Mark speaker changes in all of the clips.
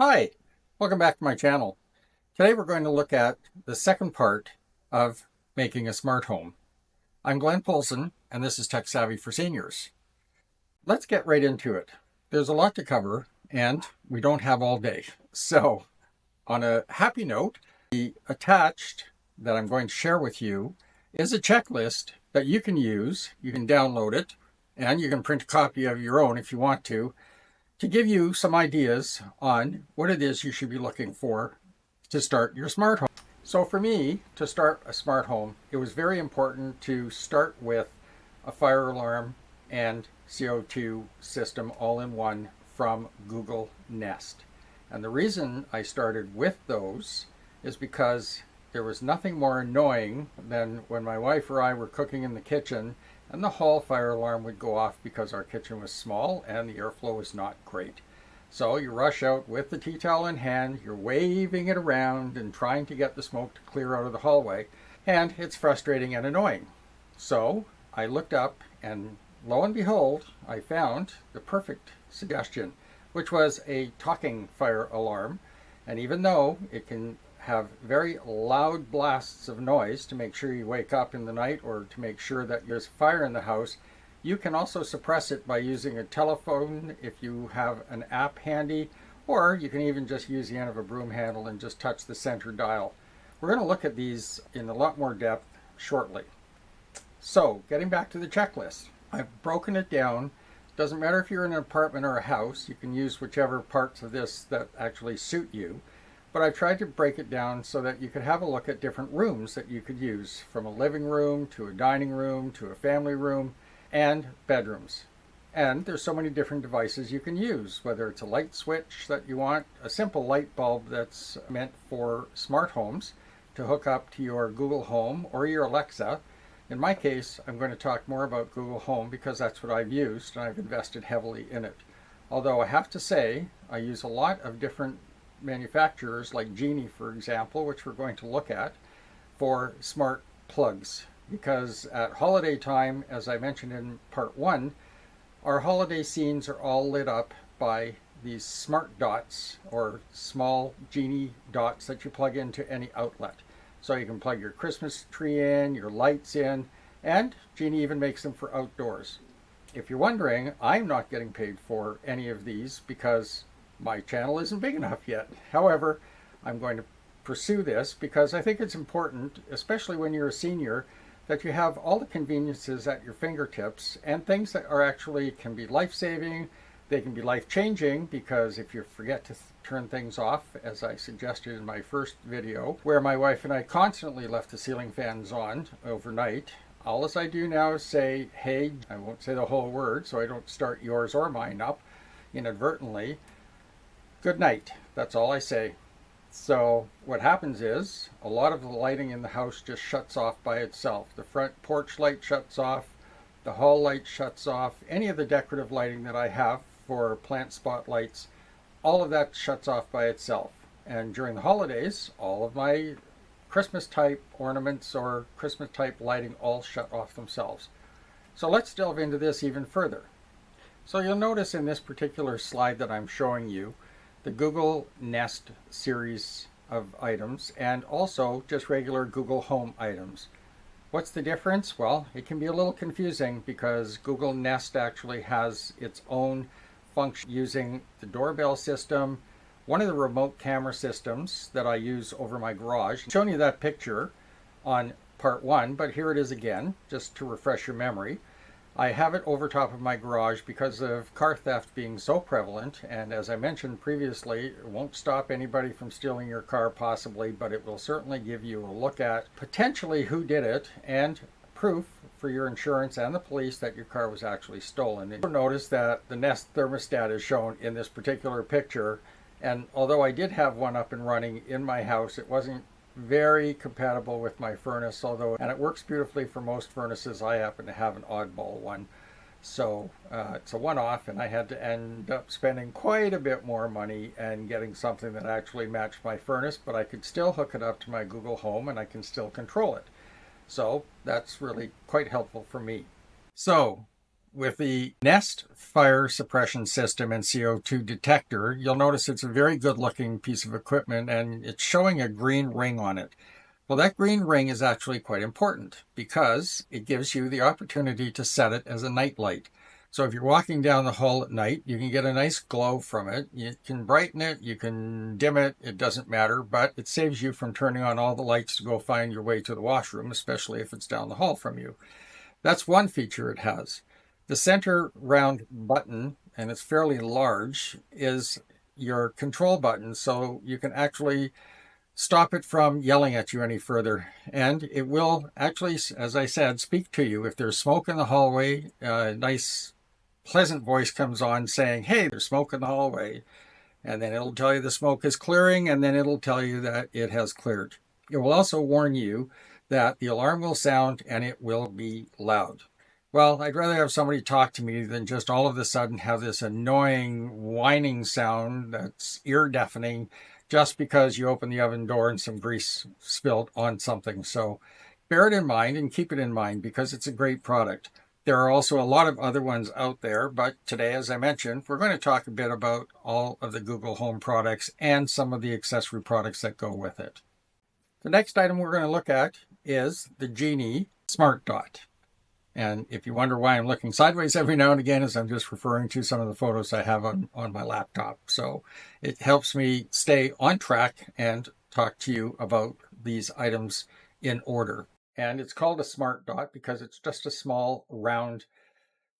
Speaker 1: Hi, welcome back to my channel. Today we're going to look at the second part of making a smart home. I'm Glenn Polson, and this is Tech Savvy for Seniors. Let's get right into it. There's a lot to cover, and we don't have all day. So, on a happy note, the attached that I'm going to share with you is a checklist that you can use. You can download it, and you can print a copy of your own if you want to give you some ideas on what it is you should be looking for to start your smart home. So for me, to start a smart home, it was very important to start with a fire alarm and CO2 system all in one from Google Nest. And the reason I started with those is because there was nothing more annoying than when my wife or I were cooking in the kitchen and the hall fire alarm would go off because our kitchen was small and the airflow was not great. So you rush out with the tea towel in hand, you're waving it around and trying to get the smoke to clear out of the hallway, and it's frustrating and annoying. So I looked up, and lo and behold, I found the perfect suggestion, which was a talking fire alarm. And even though it can have very loud blasts of noise to make sure you wake up in the night or to make sure that there's fire in the house, you can also suppress it by using a telephone if you have an app handy, or you can even just use the end of a broom handle and just touch the center dial. We're going to look at these in a lot more depth shortly. So, getting back to the checklist, I've broken it down. Doesn't matter if you're in an apartment or a house, you can use whichever parts of this that actually suit you. But I've tried to break it down so that you could have a look at different rooms that you could use, from a living room to a dining room to a family room and bedrooms. And there's so many different devices you can use, whether it's a light switch that you want, a simple light bulb that's meant for smart homes to hook up to your Google Home or your Alexa. In my case, I'm going to talk more about Google Home because that's what I've used and I've invested heavily in it. Although I have to say, I use a lot of different manufacturers like Geeni, for example, which we're going to look at, for smart plugs. Because at holiday time, as I mentioned in part 1, our holiday scenes are all lit up by these smart dots, or small Geeni dots that you plug into any outlet. So you can plug your Christmas tree in, your lights in, and Geeni even makes them for outdoors. If you're wondering, I'm not getting paid for any of these because my channel isn't big enough yet. However, I'm going to pursue this because I think it's important, especially when you're a senior, that you have all the conveniences at your fingertips and things that are actually can be life-saving. They can be life-changing because if you forget to turn things off, as I suggested in my first video, where my wife and I constantly left the ceiling fans on overnight, all as I do now is say, hey, I won't say the whole word so I don't start yours or mine up inadvertently. Good night. That's all I say. So what happens is a lot of the lighting in the house just shuts off by itself. The front porch light shuts off, the hall light shuts off, any of the decorative lighting that I have for plant spotlights, all of that shuts off by itself. And during the holidays, all of my Christmas type ornaments or Christmas type lighting all shut off themselves. So let's delve into this even further. So you'll notice in this particular slide that I'm showing you the Google Nest series of items and also just regular Google Home items. What's the difference? Well, it can be a little confusing because Google Nest actually has its own function using the doorbell system, one of the remote camera systems that I use over my garage. I've shown you that picture on part 1, but here it is again, just to refresh your memory. I have it over top of my garage because of car theft being so prevalent, and as I mentioned previously, it won't stop anybody from stealing your car possibly, but it will certainly give you a look at potentially who did it and proof for your insurance and the police that your car was actually stolen. And you'll notice that the Nest thermostat is shown in this particular picture, and although I did have one up and running in my house, it wasn't very compatible with my furnace, and it works beautifully for most furnaces. I happen to have an oddball one, so it's a one-off, and I had to end up spending quite a bit more money and getting something that actually matched my furnace, but I could still hook it up to my Google Home and I can still control it. So that's really quite helpful for me. So With the Nest fire suppression system and CO2 detector, you'll notice it's a very good looking piece of equipment and it's showing a green ring on it. Well, that green ring is actually quite important because it gives you the opportunity to set it as a night light. So if you're walking down the hall at night, you can get a nice glow from it. You can brighten it, you can dim it, it doesn't matter, but it saves you from turning on all the lights to go find your way to the washroom, especially if it's down the hall from you. That's one feature it has. The center round button, and it's fairly large, is your control button, so you can actually stop it from yelling at you any further. And it will actually, as I said, speak to you. If there's smoke in the hallway, a nice, pleasant voice comes on saying, hey, there's smoke in the hallway. And then it'll tell you the smoke is clearing, and then it'll tell you that it has cleared. It will also warn you that the alarm will sound and it will be loud. Well, I'd rather have somebody talk to me than just all of a sudden have this annoying whining sound that's ear deafening just because you open the oven door and some grease spilled on something. So bear it in mind and keep it in mind because it's a great product. There are also a lot of other ones out there, but today, as I mentioned, we're going to talk a bit about all of the Google Home products and some of the accessory products that go with it. The next item we're going to look at is the Geenie Smart Dot. And if you wonder why I'm looking sideways every now and again, is I'm just referring to some of the photos I have on my laptop. So it helps me stay on track and talk to you about these items in order. And it's called a smart dot because it's just a small round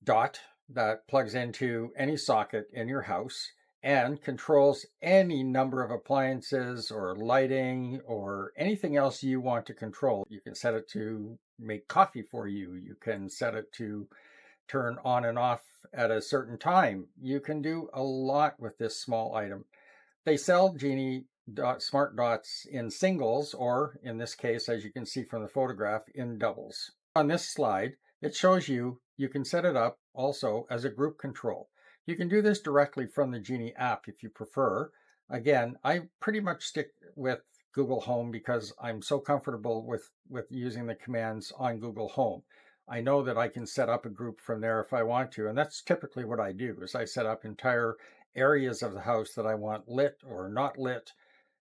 Speaker 1: dot that plugs into any socket in your house and controls any number of appliances or lighting or anything else you want to control. You can set it to make coffee for you. You can set it to turn on and off at a certain time. You can do a lot with this small item. They sell Geenie Smart Dots in singles, or in this case, as you can see from the photograph, in doubles. On this slide, it shows you can set it up also as a group control. You can do this directly from the Geenie app if you prefer. Again, I pretty much stick with Google Home because I'm so comfortable with using the commands on Google Home. I know that I can set up a group from there if I want to, and that's typically what I do is I set up entire areas of the house that I want lit or not lit,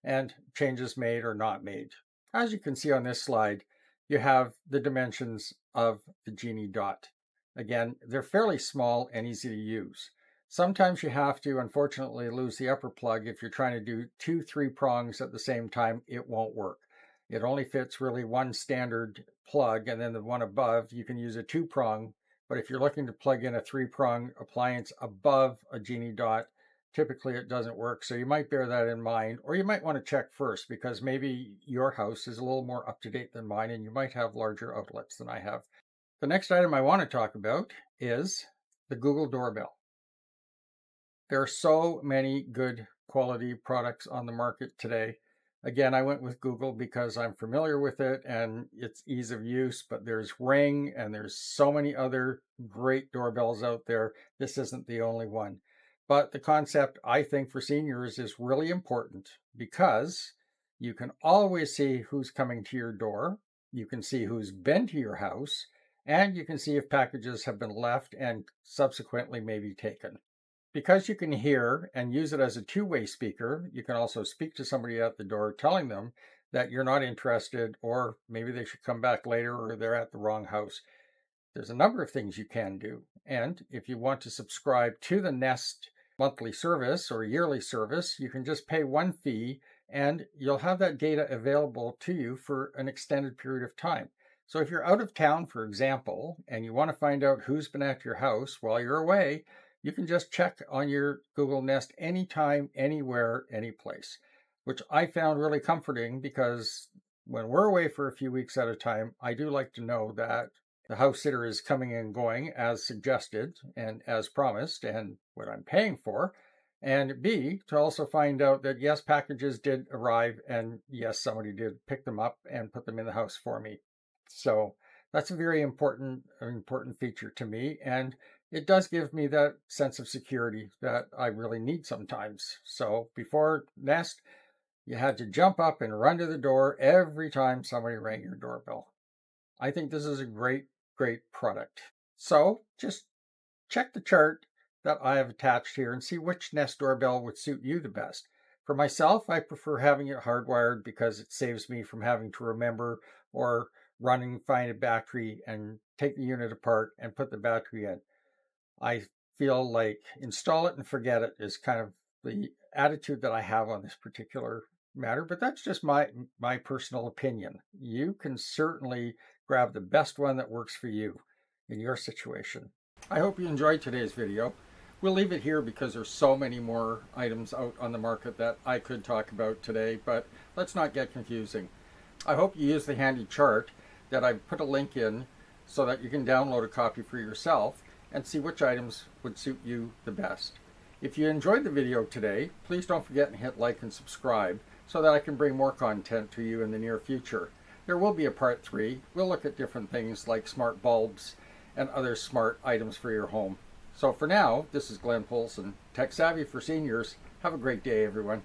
Speaker 1: and changes made or not made. As you can see on this slide, you have the dimensions of the Geenie Dot. Again, they're fairly small and easy to use. Sometimes you have to, unfortunately, lose the upper plug. If you're trying to do 2-3 prongs at the same time, it won't work. It only fits really one standard plug, and then the one above, you can use a 2-prong. But if you're looking to plug in a 3-prong appliance above a Geenie Dot, typically it doesn't work. So you might bear that in mind, or you might want to check first because maybe your house is a little more up to date than mine and you might have larger outlets than I have. The next item I want to talk about is the Google Doorbell. There are so many good quality products on the market today. Again, I went with Google because I'm familiar with it and its ease of use, but there's Ring and there's so many other great doorbells out there. This isn't the only one. But the concept, I think, for seniors is really important because you can always see who's coming to your door. You can see who's been to your house, and you can see if packages have been left and subsequently maybe taken. Because you can hear and use it as a two-way speaker, you can also speak to somebody at the door telling them that you're not interested or maybe they should come back later or they're at the wrong house. There's a number of things you can do. And if you want to subscribe to the Nest monthly service or yearly service, you can just pay one fee and you'll have that data available to you for an extended period of time. So if you're out of town, for example, and you want to find out who's been at your house while you're away, you can just check on your Google Nest anytime, anywhere, any place, which I found really comforting because when we're away for a few weeks at a time, I do like to know that the house sitter is coming and going as suggested and as promised and what I'm paying for. And B, to also find out that yes, packages did arrive and yes, somebody did pick them up and put them in the house for me. So that's a very important feature to me. And it does give me that sense of security that I really need sometimes. So before Nest, you had to jump up and run to the door every time somebody rang your doorbell. I think this is a great product. So just Check the chart that I have attached here and see which Nest doorbell would suit you the best. For myself, I prefer having it hardwired because it saves me from having to remember or find a battery and take the unit apart and put the battery in. I feel like install it and forget it is kind of the attitude that I have on this particular matter, but that's just my personal opinion. You can certainly grab the best one that works for you in your situation. I hope you enjoyed today's video. We'll leave it here because there's so many more items out on the market that I could talk about today, but let's not get confusing. I hope you use the handy chart that I've put a link in so that you can download a copy for yourself and see which items would suit you the best. If you enjoyed the video today, please don't forget to hit like and subscribe so that I can bring more content to you in the near future. There will be a part 3. We'll look at different things like smart bulbs and other smart items for your home. So for now, this is Glenn Polson, Tech Savvy for Seniors. Have a great day, everyone.